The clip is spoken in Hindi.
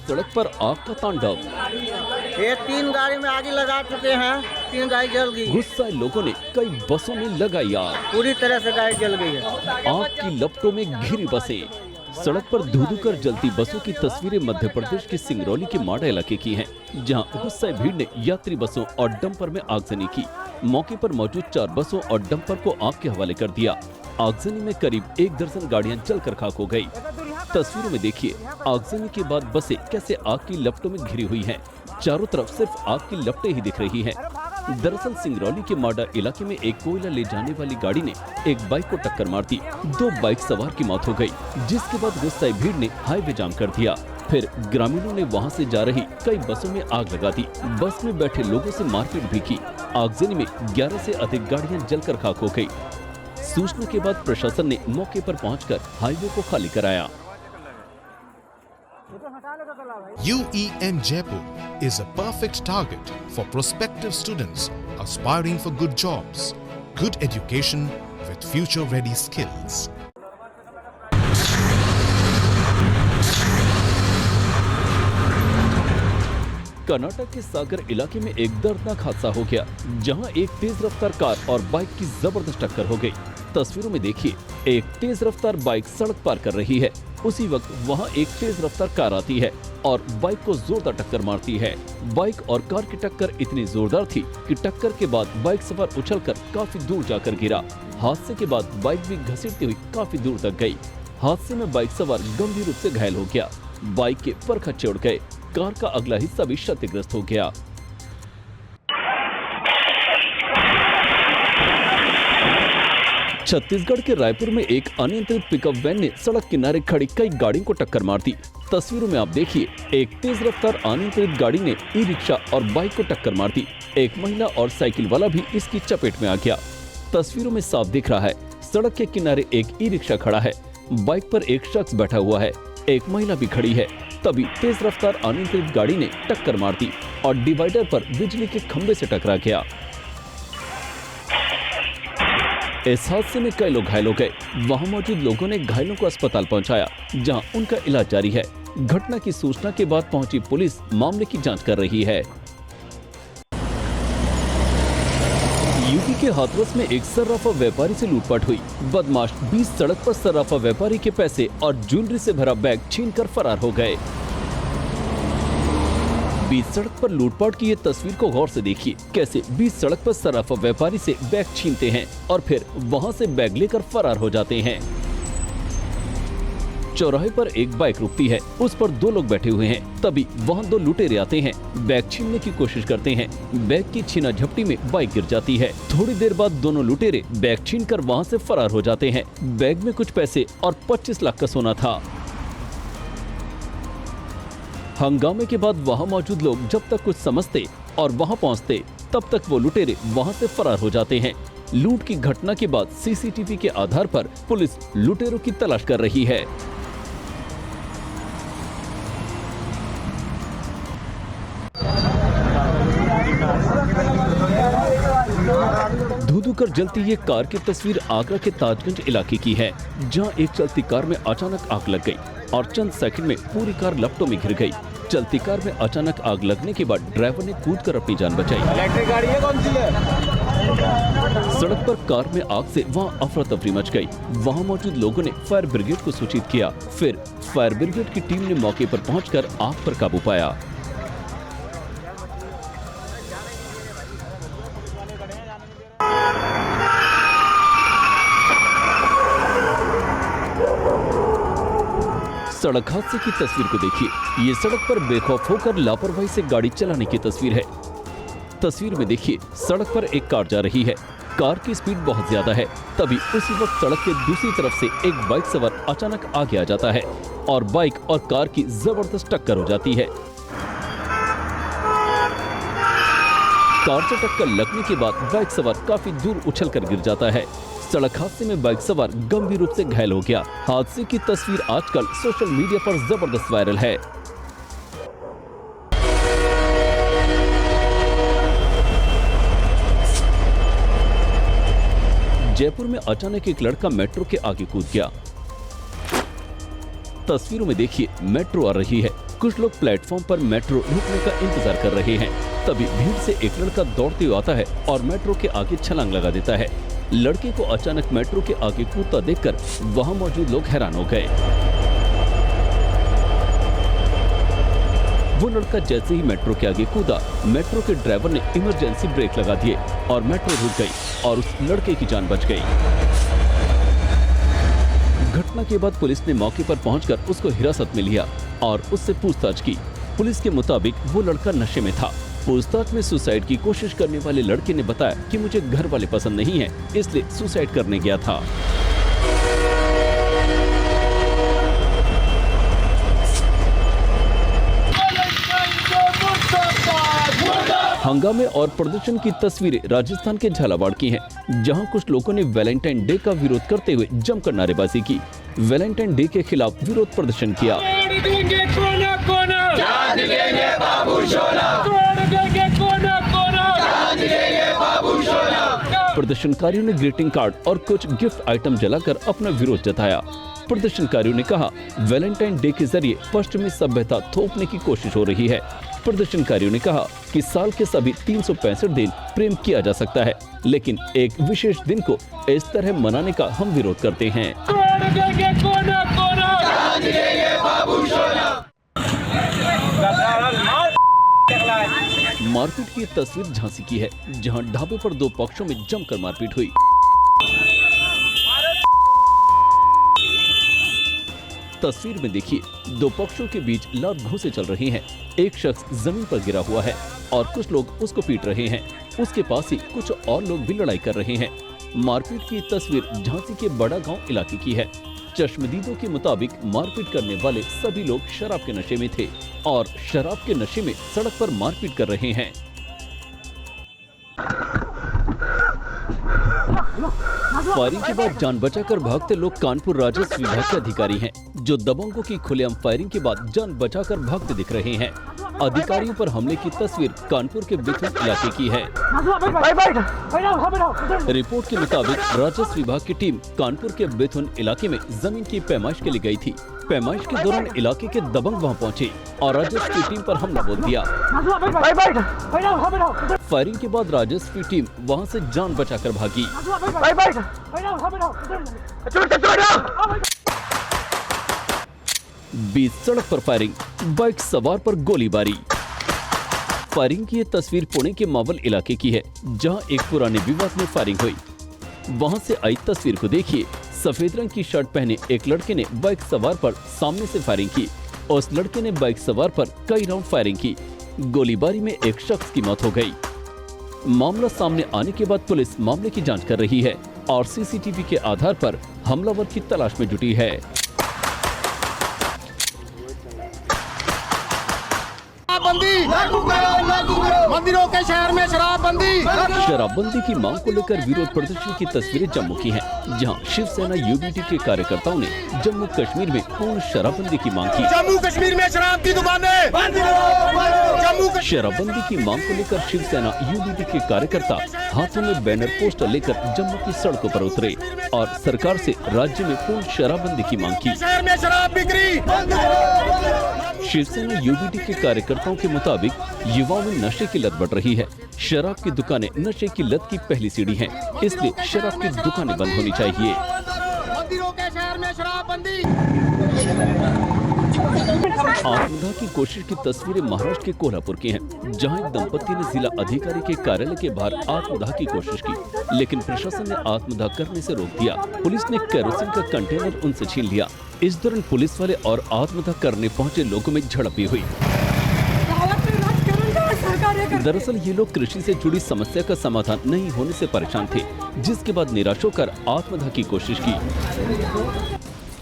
सड़क पर आग का तांडव। ये 3 गाड़ी में आग लगा चुके हैं, 3 गाड़ी जल गई। गुस्साए लोगों ने कई बसों में लगाई आग। पूरी तरह से गाड़ी जल गई है। आग की लपटों में घिरी बसें। सड़क पर धू-धू कर जलती बसों की तस्वीरें मध्य प्रदेश के सिंगरौली के माडा इलाके की हैं, जहां गुस्साए भीड़ ने यात्री बसों और डंपर में आगजनी की। मौके पर मौजूद 4 बसों और डंपर को आग के हवाले कर दिया। आगजनी में करीब 1 दर्जन गाड़ियां जलकर खाक हो गई। तस्वीरों में देखिए आगजनी के बाद बसें कैसे आग की लपटों में घिरी हुई हैं। चारों तरफ सिर्फ आग की लपटें ही दिख रही हैं। दरअसल सिंगरौली के माडा इलाके में एक कोयला ले जाने वाली गाड़ी ने एक बाइक को टक्कर मार दी। 2 बाइक सवार की मौत हो गई, जिसके बाद गुस्साई भीड़ ने हाईवे जाम कर दिया। फिर ग्रामीणों ने वहां से जा रही कई बसों में आग लगा दी। बस में बैठे लोगों से मारपीट भी की। आगजनी में 11 से अधिक गाड़ियां जलकर खाक हो गई। सूचना के बाद प्रशासन ने मौके पर पहुंचकर हाईवे को खाली कराया। UEM Jaipur is a perfect target for prospective students aspiring for good jobs, good education with future-ready skills. Karnataka के सागर इलाके में एक दर्दनाक हादसा हो गया, जहां एक तेज रफ्तार कार और बाइक की जबरदस्त टक्कर हो गई। तस्वीरों में देखिए एक तेज रफ्तार बाइक सड़क पार कर रही है। उसी वक्त वहां एक तेज रफ्तार कार आती है और बाइक को जोरदार टक्कर मारती है। बाइक और कार की टक्कर इतनी जोरदार थी कि टक्कर के बाद बाइक सवार उछलकर काफी दूर जाकर गिरा। हादसे के बाद बाइक भी घसीटती हुई काफी दूर तक गई। हादसे में बाइक सवार गंभीर रूप से घायल हो गया। बाइक के परखच्चे उड़ गए। कार का अगला हिस्सा भी क्षतिग्रस्त हो गया। छत्तीसगढ़ के रायपुर में एक अनियंत्रित पिकअप वैन ने सड़क किनारे खड़ी कई गाड़ियों को टक्कर मार दी। तस्वीरों में आप देखिए एक तेज रफ्तार अनियंत्रित गाड़ी ने ई रिक्शा और बाइक को टक्कर मार दी। एक महिला और साइकिल वाला भी इसकी चपेट में आ गया। तस्वीरों में साफ दिख रहा है सड़क के किनारे एक ई रिक्शा खड़ा है, बाइक पर एक शख्स बैठा हुआ है, एक महिला भी खड़ी है। तभी तेज रफ्तार अनियंत्रित गाड़ी ने टक्कर मार दी और डिवाइडर पर बिजली के खंभे से टकरा गया। इस हादसे में कई लोग घायल हो गए। वहां मौजूद लोगों ने घायलों को अस्पताल पहुंचाया, जहां उनका इलाज जारी है। घटना की सूचना के बाद पहुंची पुलिस मामले की जांच कर रही है। यूपी के हाथरस में एक सर्राफा व्यापारी से लूटपाट हुई। बदमाश 20 सड़क पर सर्राफा व्यापारी के पैसे और ज्वेलरी से भरा बैग छीनकर फरार हो गए। 20 सड़क पर लूटपाट की ये तस्वीर को गौर से देखिए। कैसे 20 सड़क पर सर्राफा व्यापारी से बैग छीनते हैं और फिर वहां से बैग लेकर फरार हो जाते हैं। चौराहे पर एक बाइक रुकती है, उस पर 2 लोग बैठे हुए हैं। तभी वहां 2 लुटेरे आते हैं, बैग छीनने की कोशिश करते हैं। बैग की छीना झपटी में बाइक गिर जाती है। थोड़ी देर बाद दोनों लुटेरे बैग छीनकर वहां से फरार हो जाते हैं। बैग में कुछ पैसे और 25 लाख का सोना था। हंगामे के बाद वहां मौजूद लोग जब तक कुछ समझते और वहां पहुंचते, तब तक वो लुटेरे वहां से फरार हो जाते हैं। लूट की घटना के बाद सीसीटीवी के आधार पर पुलिस लुटेरों की तलाश कर रही है। धू-धू कर जलती ये कार की तस्वीर आगरा के ताजगंज इलाके की है, जहां एक चलती कार में अचानक आग लग गई और चंद सेकंड में पूरी कार लपटों में घिर गई। चलती कार में अचानक आग लगने के बाद ड्राइवर ने कूदकर अपनी जान बचाई। इलेक्ट्रिक गाड़ी है, कौन सी है? सड़क पर कार में आग से वहां अफरा तफरी मच गई। वहां मौजूद लोगों ने फायर ब्रिगेड को सूचित किया। फिर फायर ब्रिगेड की टीम ने मौके पर पहुंचकर आग पर काबू पाया। सड़क हादसे की तस्वीर को देखिए। ये सड़क पर बेखौफ होकर लापरवाही से गाड़ी चलाने की तस्वीर है। तस्वीर में देखिए सड़क पर एक कार जा रही है। कार की स्पीड बहुत ज्यादा है। तभी उसी वक्त सड़क के दूसरी तरफ से एक बाइक सवार अचानक आगे आ जाता है और बाइक और कार की जबरदस्त टक्कर हो जाती है। कार से टक्कर लगने के बाद बाइक सवार काफी दूर उछलकर गिर जाता है। सड़क हादसे में बाइक सवार गंभीर रूप से घायल हो गया। हादसे की तस्वीर आजकल सोशल मीडिया पर जबरदस्त वायरल है। जयपुर में अचानक एक लड़का मेट्रो के आगे कूद गया। तस्वीरों में देखिए मेट्रो आ रही है, कुछ लोग प्लेटफॉर्म पर मेट्रो रुकने का इंतजार कर रहे हैं। तभी भीड़ से एक लड़का दौड़ते हुए आता है और मेट्रो के आगे छलांग लगा देता है। लड़के को अचानक मेट्रो के आगे कूदता देखकर वहां मौजूद लोग हैरान हो गए। वो लड़का जैसे ही मेट्रो के आगे कूदा, मेट्रो के ड्राइवर ने इमरजेंसी ब्रेक लगा दिए और मेट्रो रुक गई और उस लड़के की जान बच गई। घटना के बाद पुलिस ने मौके पर पहुंचकर उसको हिरासत में लिया और उससे पूछताछ की। पुलिस के मुताबिक वो लड़का नशे में था। पूछताछ में सुसाइड की कोशिश करने वाले लड़के ने बताया कि मुझे घर वाले पसंद नहीं है, इसलिए सुसाइड करने गया था। हंगामे और प्रदर्शन की तस्वीरें राजस्थान के झालावाड़ की हैं, जहां कुछ लोगों ने वैलेंटाइन डे का विरोध करते हुए जमकर नारेबाजी की। वैलेंटाइन डे के खिलाफ विरोध प्रदर्शन किया। प्रदर्शनकारियों ने ग्रीटिंग कार्ड और कुछ गिफ्ट आइटम जलाकर अपना विरोध जताया। प्रदर्शनकारियों ने कहा, वैलेंटाइन डे के जरिए पश्चिमी सभ्यता थोपने की कोशिश हो रही है। प्रदर्शनकारियों ने कहा कि साल के सभी 365 दिन प्रेम किया जा सकता है, लेकिन एक विशेष दिन को इस तरह मनाने का हम विरोध करते हैं। मारपीट की तस्वीर झांसी की है, जहां ढाबे पर दो पक्षों में जमकर मारपीट हुई। तस्वीर में देखिए, दो पक्षों के बीच लात घूंसे चल रही हैं। एक शख्स जमीन पर गिरा हुआ है और कुछ लोग उसको पीट रहे हैं। उसके पास ही कुछ और लोग भी लड़ाई कर रहे हैं। मारपीट की तस्वीर झांसी के बड़ा गांव इलाके की है। चश्मदीदों के मुताबिक मारपीट करने वाले सभी लोग शराब के नशे में थे और शराब के नशे में सड़क पर मारपीट कर रहे हैं। फायरिंग के बाद जान बचाकर भागते लोग कानपुर राजस्व विभाग के अधिकारी हैं, जो दबंगों की खुलेआम फायरिंग के बाद जान बचाकर भागते दिख रहे हैं। अधिकारियों पर हमले की तस्वीर कानपुर के बिथुन इलाके की है। रिपोर्ट के मुताबिक राजस्व विभाग की टीम कानपुर के बिथुन इलाके में जमीन की पैमाइश के लिए गई थी। पैमाइश के दौरान इलाके के दबंग वहां पहुंचे और राजस्व की टीम पर हमला बोल दिया। फायरिंग के बाद राजस्व की टीम वहां से जान बचाकर भागी। बीच सड़क पर फायरिंग, बाइक सवार पर गोलीबारी। फायरिंग की ये तस्वीर पुणे के मावल इलाके की है, जहां एक पुराने विवाद में फायरिंग हुई। वहां से आई तस्वीर को देखिए। सफेद रंग की शर्ट पहने एक लड़के ने बाइक सवार पर सामने से फायरिंग की। उस लड़के ने बाइक सवार पर कई राउंड फायरिंग की। गोलीबारी में एक शख्स की मौत हो गई। मामला सामने आने के बाद पुलिस मामले की जांच कर रही है और सीसीटीवी के आधार पर हमलावर की तलाश में जुटी है। मंदिरों के शहर में शराबबंदी। शराबबंदी की मांग को लेकर विरोध प्रदर्शन की तस्वीरें जम्मू की हैं, जहां शिवसेना यूबीटी के कार्यकर्ताओं ने जम्मू कश्मीर में पूर्ण शराबबंदी की मांग की। जम्मू कश्मीर में शराब की दुकानें बंद करो। शराबबंदी की मांग को लेकर शिवसेना यूबीटी के कार्यकर्ता हाथों में बैनर पोस्टर लेकर जम्मू की सड़कों पर उतरे और सरकार से राज्य में पूर्ण शराबबंदी की मांग की। शहर में शराब बिक्री। शिवसेना यूबीटी के कार्यकर्ताओं के मुताबिक युवाओं में नशे की लत बढ़ रही है। शराब की दुकानें नशे की लत की पहली सीढ़ी हैं, इसलिए शराब की दुकानें बंद होनी चाहिए। मंदिरों के शहर में शराबबंदी। आत्मदाह की कोशिश की तस्वीरें महाराष्ट्र के कोल्हापुर की हैं, जहां एक दंपति ने जिला अधिकारी के कार्यालय के बाहर आत्मदाह की कोशिश की, लेकिन प्रशासन ने आत्मदाह करने से रोक दिया। पुलिस ने केरोसिन का कंटेनर उनसे छीन लिया। इस दौरान पुलिस वाले और आत्मदाह करने पहुंचे लोगों में झड़प भी हुई। दरअसल ये लोग कृषि से जुड़ी समस्या का समाधान नहीं होने से परेशान थे, जिसके बाद निराश होकर आत्मदाह की कोशिश की।